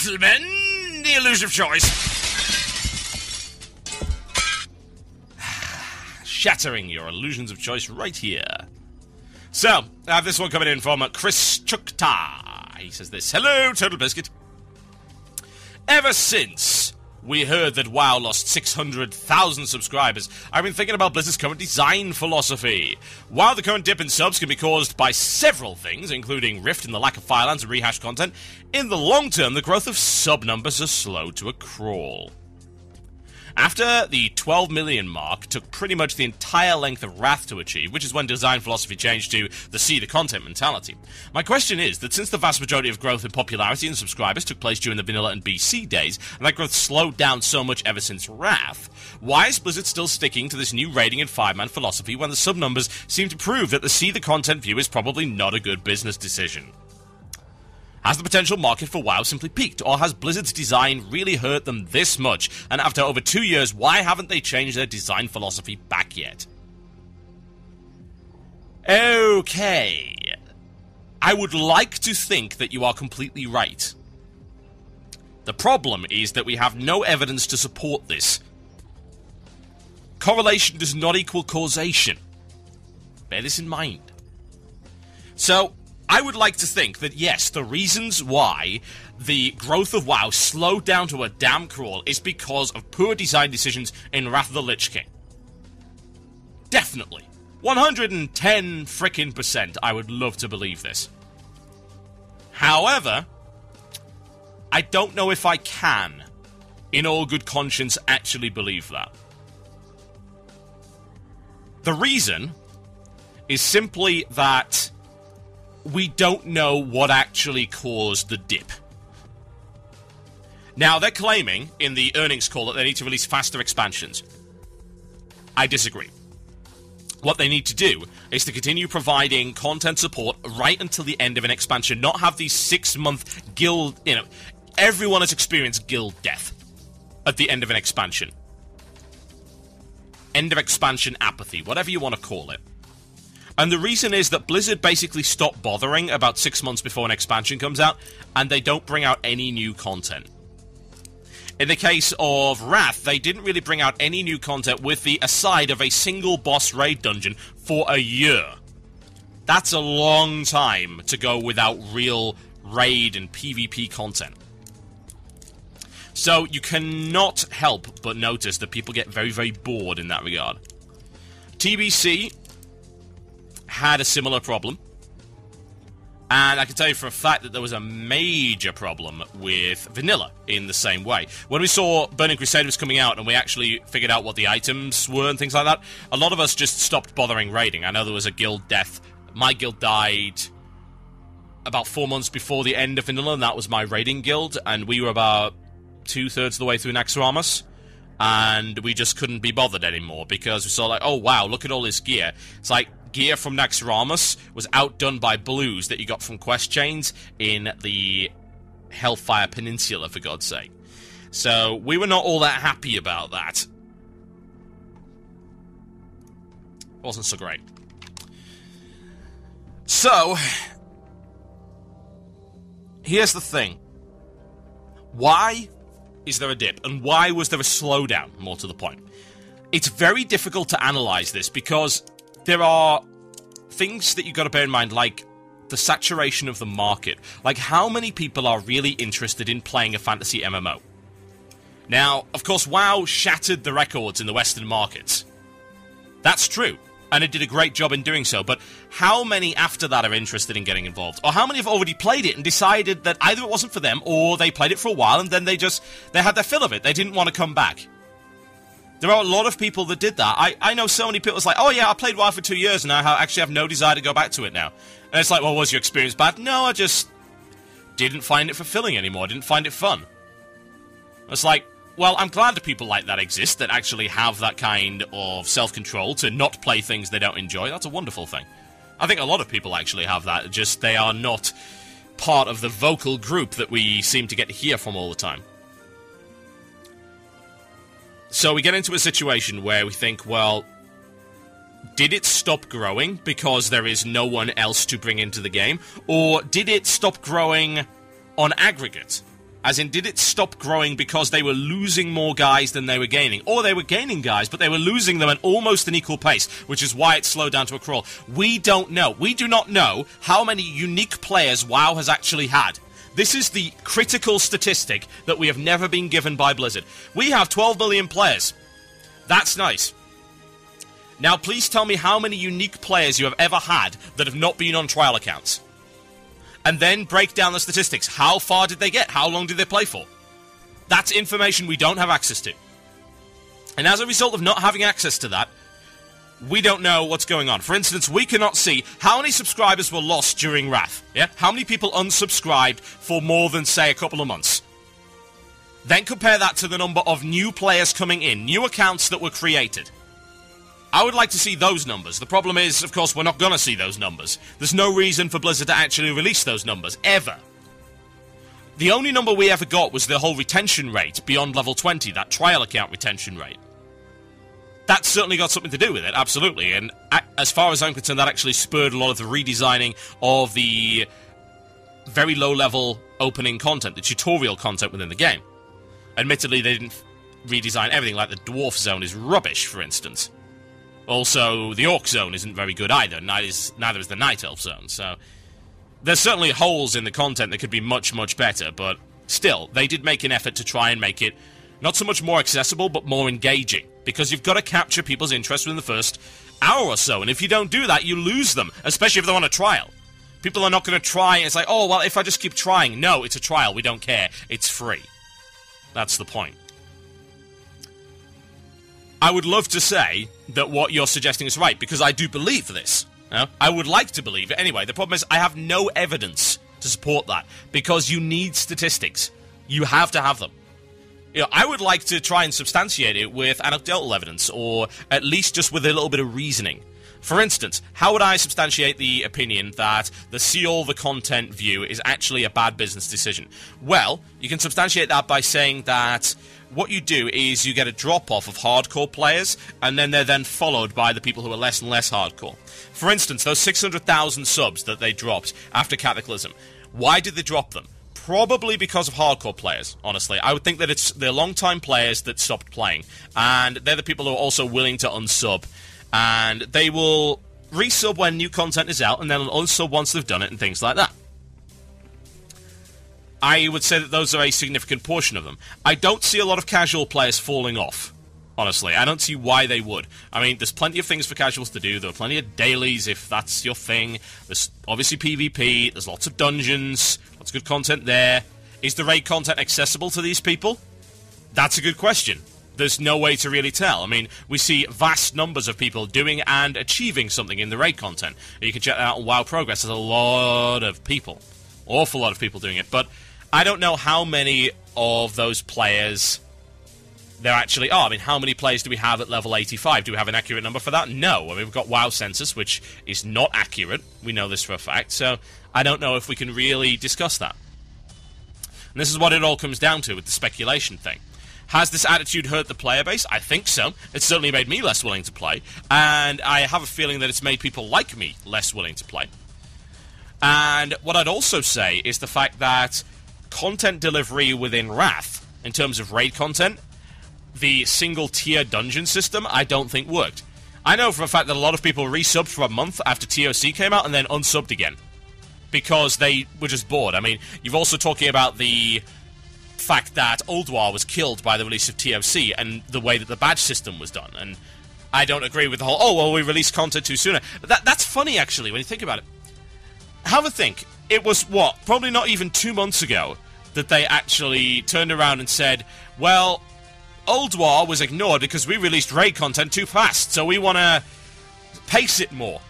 gentlemen, the illusion of choice. Shattering your illusions of choice right here. So, I have this one coming in from Chris Chukta. He says this. Hello, Total Biscuit. Ever since we heard that WoW lost 600,000 subscribers, I've been thinking about Blizzard's current design philosophy. While the current dip in subs can be caused by several things, including Rift and the lack of Firelands and rehashed content, in the long term, the growth of sub numbers has slowed to a crawl. After the 12 million mark took pretty much the entire length of Wrath to achieve, which is when design philosophy changed to the see the content mentality. My question is that since the vast majority of growth in popularity and subscribers took place during the vanilla and BC days, and that growth slowed down so much ever since Wrath, why is Blizzard still sticking to this new raiding and 5-man philosophy when the sub numbers seem to prove that the see the content view is probably not a good business decision? Has the potential market for WoW simply peaked, or has Blizzard's design really hurt them this much? And after over 2 years, why haven't they changed their design philosophy back yet? Okay. I would like to think that you are completely right. The problem is that we have no evidence to support this. Correlation does not equal causation. Bear this in mind. So, I would like to think that, yes, the reasons why the growth of WoW slowed down to a damn crawl is because of poor design decisions in Wrath of the Lich King. Definitely. 110 frickin' %, I would love to believe this. However, I don't know if I can, in all good conscience, actually believe that. The reason is simply that we don't know what actually caused the dip. Now, they're claiming in the earnings call that they need to release faster expansions. I disagree. What they need to do is to continue providing content support right until the end of an expansion, not have these 6-month guild, everyone has experienced guild death at the end of an expansion. End of expansion apathy, whatever you want to call it. And the reason is that Blizzard basically stopped bothering about 6 months before an expansion comes out, and they don't bring out any new content. In the case of Wrath, they didn't really bring out any new content with the aside of a single boss raid dungeon for a year. That's a long time to go without real raid and PvP content. So you cannot help but notice that people get very, very bored in that regard. TBC had a similar problem, and I can tell you for a fact that there was a major problem with vanilla in the same way. When we saw Burning Crusade was coming out and we actually figured out what the items were and things like that, a lot of us just stopped bothering raiding. I know there was a guild death. My guild died about 4 months before the end of vanilla, and that was my raiding guild, and we were about 2/3 of the way through Naxxramas, and we just couldn't be bothered anymore because we saw like, oh wow, look at all this gear. It's like, gear from Naxxramas was outdone by blues that you got from quest chains in the Hellfire Peninsula, for God's sake. So, we were not all that happy about that. Wasn't so great. So, here's the thing. Why is there a dip? And why was there a slowdown, more to the point? It's very difficult to analyze this because there are things that you've got to bear in mind, like the saturation of the market. Like, how many people are really interested in playing a fantasy MMO? Now, of course, WoW shattered the records in the Western markets. That's true, and it did a great job in doing so, but how many after that are interested in getting involved? Or how many have already played it and decided that either it wasn't for them, or they played it for a while and then they had their fill of it. They didn't want to come back. There are a lot of people that did that. I know so many people, it's like, oh yeah, I played WoW for 2 years and I actually have no desire to go back to it now. And it's like, well, was your experience bad? No, I just didn't find it fulfilling anymore. I didn't find it fun. It's like, well, I'm glad that people like that exist, that actually have that kind of self-control to not play things they don't enjoy. That's a wonderful thing. I think a lot of people actually have that, just they are not part of the vocal group that we seem to get to hear from all the time. So we get into a situation where we think, well, did it stop growing because there is no one else to bring into the game? Or did it stop growing on aggregate? As in, did it stop growing because they were losing more guys than they were gaining? Or they were gaining guys, but they were losing them at almost an equal pace, which is why it slowed down to a crawl. We don't know. We do not know how many unique players WoW has actually had. This is the critical statistic that we have never been given by Blizzard. We have 12 million players. That's nice. Now, please tell me how many unique players you have ever had that have not been on trial accounts. And then break down the statistics. How far did they get? How long did they play for? That's information we don't have access to. And as a result of not having access to that, we don't know what's going on. For instance, we cannot see how many subscribers were lost during Wrath. Yeah? How many people unsubscribed for more than, say, a couple of months. Then compare that to the number of new players coming in, new accounts that were created. I would like to see those numbers. The problem is, of course, we're not going to see those numbers. There's no reason for Blizzard to actually release those numbers, ever. The only number we ever got was the whole retention rate beyond level 20, that trial account retention rate. That certainly got something to do with it, absolutely. And as far as I'm concerned, that actually spurred a lot of the redesigning of the very low-level opening content, the tutorial content within the game. Admittedly, they didn't redesign everything, like the Dwarf Zone is rubbish, for instance. Also, the Orc Zone isn't very good either, neither is the Night Elf Zone, so... There's certainly holes in the content that could be much, much better, but still, they did make an effort to try and make it not so much more accessible, but more engaging, because you've got to capture people's interest within the first hour or so, and if you don't do that, you lose them, especially if they're on a trial. People are not going to try, and it's like, oh, well, if I just keep trying. No, it's a trial, we don't care, it's free. That's the point. I would love to say that what you're suggesting is right, because I do believe this. I would like to believe it. Anyway, the problem is I have no evidence to support that, because you need statistics. You have to have them. You know, I would like to try and substantiate it with anecdotal evidence, or at least just with a little bit of reasoning. For instance, how would I substantiate the opinion that the see all the content view is actually a bad business decision? Well, you can substantiate that by saying that what you do is you get a drop-off of hardcore players, and then they're then followed by the people who are less and less hardcore. For instance, those 600,000 subs that they dropped after Cataclysm, why did they drop them? Probably because of hardcore players, honestly. I would think that it's the long-time players that stopped playing, and they're the people who are also willing to unsub. And they will resub when new content is out, and then unsub once they've done it, and things like that. I would say that those are a significant portion of them. I don't see a lot of casual players falling off, honestly. I don't see why they would. I mean, there's plenty of things for casuals to do. There are plenty of dailies, if that's your thing. There's obviously PvP. There's lots of dungeons. Lots of good content there. Is the raid content accessible to these people? That's a good question. There's no way to really tell. I mean, we see vast numbers of people doing and achieving something in the raid content. You can check that out on WoW Progress. There's a lot of people. Awful lot of people doing it. But I don't know how many of those players there actually are. I mean, how many players do we have at level 85? Do we have an accurate number for that? No. I mean, we've got WoW Census, which is not accurate. We know this for a fact. So I don't know if we can really discuss that. And this is what it all comes down to with the speculation thing. Has this attitude hurt the player base? I think so. It's certainly made me less willing to play, and I have a feeling that it's made people like me less willing to play. And what I'd also say is the fact that content delivery within Wrath, in terms of raid content, the single-tier dungeon system, I don't think worked. I know for a fact that a lot of people resubbed for a month after TOC came out and then unsubbed again, because they were just bored. I mean, you're also talking about the fact that Ulduar was killed by the release of TOC and the way that the badge system was done, and I don't agree with the whole, oh, well, we released content too soon. That's funny, actually, when you think about it. Have a think. It was, what, probably not even 2 months ago that they actually turned around and said, well, Ulduar was ignored because we released raid content too fast, so we want to pace it more.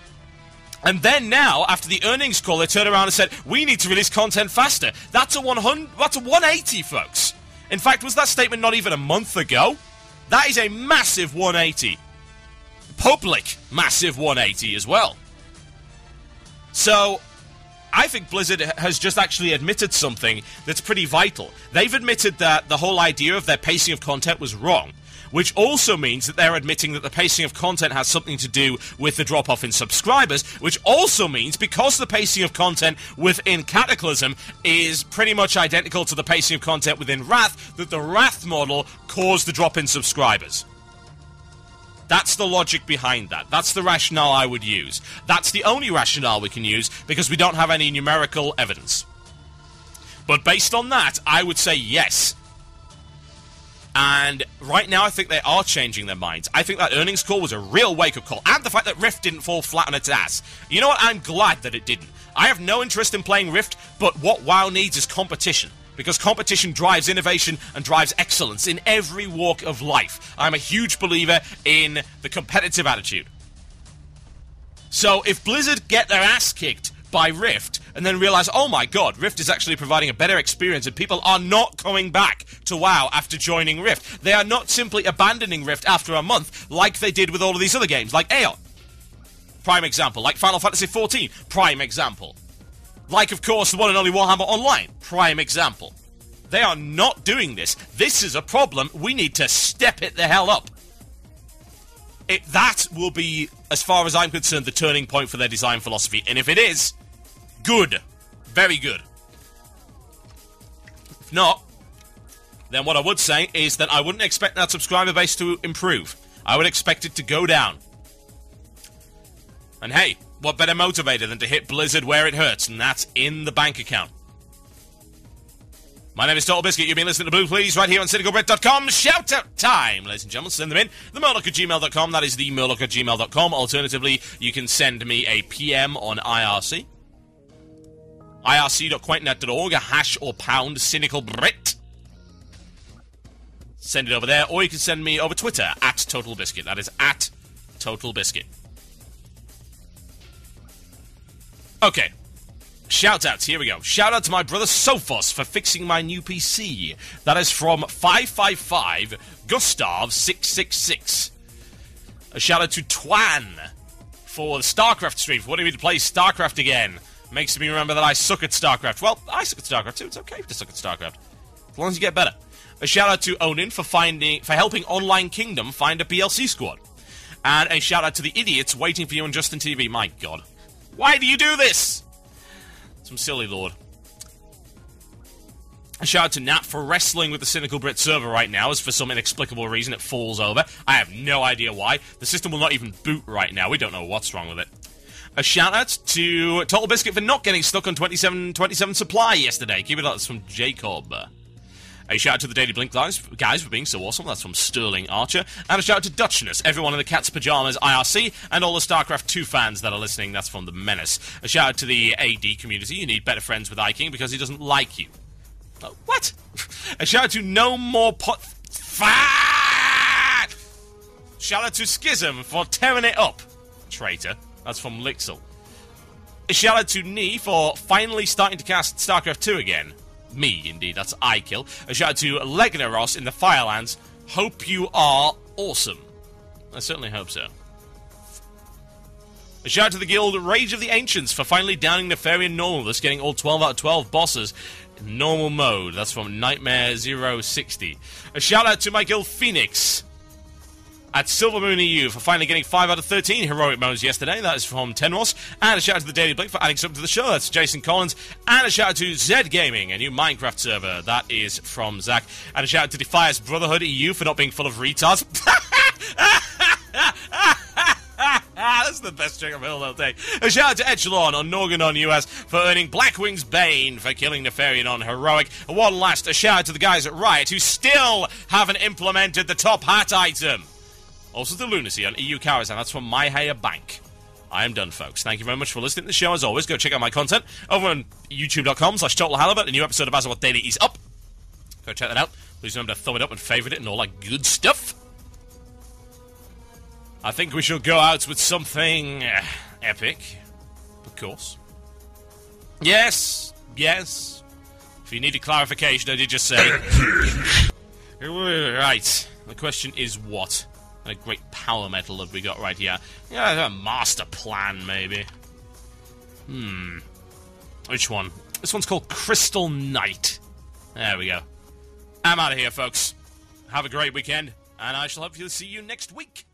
And then now, after the earnings call, they turned around and said, we need to release content faster. That's a 180, folks. In fact, was that statement not even a month ago? That is a massive 180. Public massive 180 as well. So, I think Blizzard has just actually admitted something that's pretty vital. They've admitted that the whole idea of their pacing of content was wrong. which also means that they're admitting that the pacing of content has something to do with the drop-off in subscribers, which also means because the pacing of content within Cataclysm is pretty much identical to the pacing of content within Wrath, that the Wrath model caused the drop in subscribers. That's the logic behind that. That's the rationale I would use. That's the only rationale we can use because we don't have any numerical evidence. But based on that, I would say yes. And right now, I think they are changing their minds. I think that earnings call was a real wake-up call. And the fact that Rift didn't fall flat on its ass. You know what? I'm glad that it didn't. I have no interest in playing Rift, but what WoW needs is competition. Because competition drives innovation and drives excellence in every walk of life. I'm a huge believer in the competitive attitude. So if Blizzard get their ass kicked by Rift and then realize, oh my god, Rift is actually providing a better experience and people are not coming back to WoW after joining Rift. They are not simply abandoning Rift after a month like they did with all of these other games, like Aeon. Prime example. Like Final Fantasy XIV. Prime example. Like, of course, the one and only Warhammer Online. Prime example. They are not doing this. This is a problem. We need to step it the hell up. That will be, as far as I'm concerned, the turning point for their design philosophy. And if it is, good. Very good. If not, then what I would say is that I wouldn't expect that subscriber base to improve. I would expect it to go down. And hey, what better motivator than to hit Blizzard where it hurts, and that's in the bank account. My name is Total Biscuit. You've been listening to Blue Please right here on CynicalBrit.com. Shout out time, ladies and gentlemen. Send them in. TheMurloc@gmail.com. That is TheMurloc@gmail.com. Alternatively, you can send me a PM on IRC. IRC.quaintnet.org, a hash or pound CynicalBrit. Send it over there, or you can send me over Twitter at Total Biscuit. That is at Total Biscuit. Okay. Shout-outs, here we go. Shout-out to my brother Sophos for fixing my new PC. That is from 555 Gustav 666. A shout-out to Twan for the StarCraft stream, for wanting me to play StarCraft again. Makes me remember that I suck at StarCraft. Well, I suck at StarCraft too. It's okay to suck at StarCraft, as long as you get better. A shout-out to Onin for helping Online Kingdom find a PLC squad. And a shout-out to the idiots waiting for you on Justin TV. My God. Why do you do this? Some silly lord. A shout out to Nat for wrestling with the Cynical Brit server right now, as for some inexplicable reason it falls over. I have no idea why. The system will not even boot right now. We don't know what's wrong with it. A shout out to Total Biscuit for not getting stuck on 27 supply yesterday. Keep it up. That's from Jacob. A shout out to the Daily Blink guys for being so awesome. That's from Sterling Archer. And a shout out to Dutchness, everyone in the Cat's Pajamas IRC, and all the StarCraft 2 fans that are listening. That's from The Menace. A shout out to the AD community. You need better friends with iKing because he doesn't like you. What? A shout out to No More Pot... Shout out to Schism for tearing it up. Traitor. That's from Lixel. A shout out to Nee for finally starting to cast StarCraft 2 again. Me, indeed. That's iKill. A shout out to Legnaros in the Firelands. Hope you are awesome. I certainly hope so. A shout out to the guild Rage of the Ancients for finally downing Nefarian Normal, thus getting all 12 out of 12 bosses in normal mode. That's from Nightmare 060. A shout out to my guild Phoenix at Silvermoon EU for finally getting 5 out of 13 heroic modes yesterday. That is from Tenros. And a shout out to the Daily Blink for adding something to the show. That's Jason Collins. And a shout out to Zed Gaming, a new Minecraft server. That is from Zach. And a shout out to Defias Brotherhood EU for not being full of retards. That's the best trick I've heard all day. A shout out to Echelon on Norganon US for earning Blackwing's Bane for killing Nefarian on Heroic. And one last, a shout out to the guys at Riot who still haven't implemented the top hat item. Also to Lunacy on EU Karazhan. That's from My Higher Bank. I am done, folks. Thank you very much for listening to the show. As always, go check out my content over on youtube.com/TotalHalibut. A new episode of Azeroth Daily is up. Go check that out. Please remember to thumb it up and favourite it and all that good stuff. I think we shall go out with something epic. Of course. Yes. Yes. If you need a clarification, I did just say. Right. The question is what? A great power metal that we got right here. Yeah, a master plan, maybe. Which one? This one's called Crystal Knight. There we go. I'm out of here, folks. Have a great weekend, and I shall hopefully see you next week.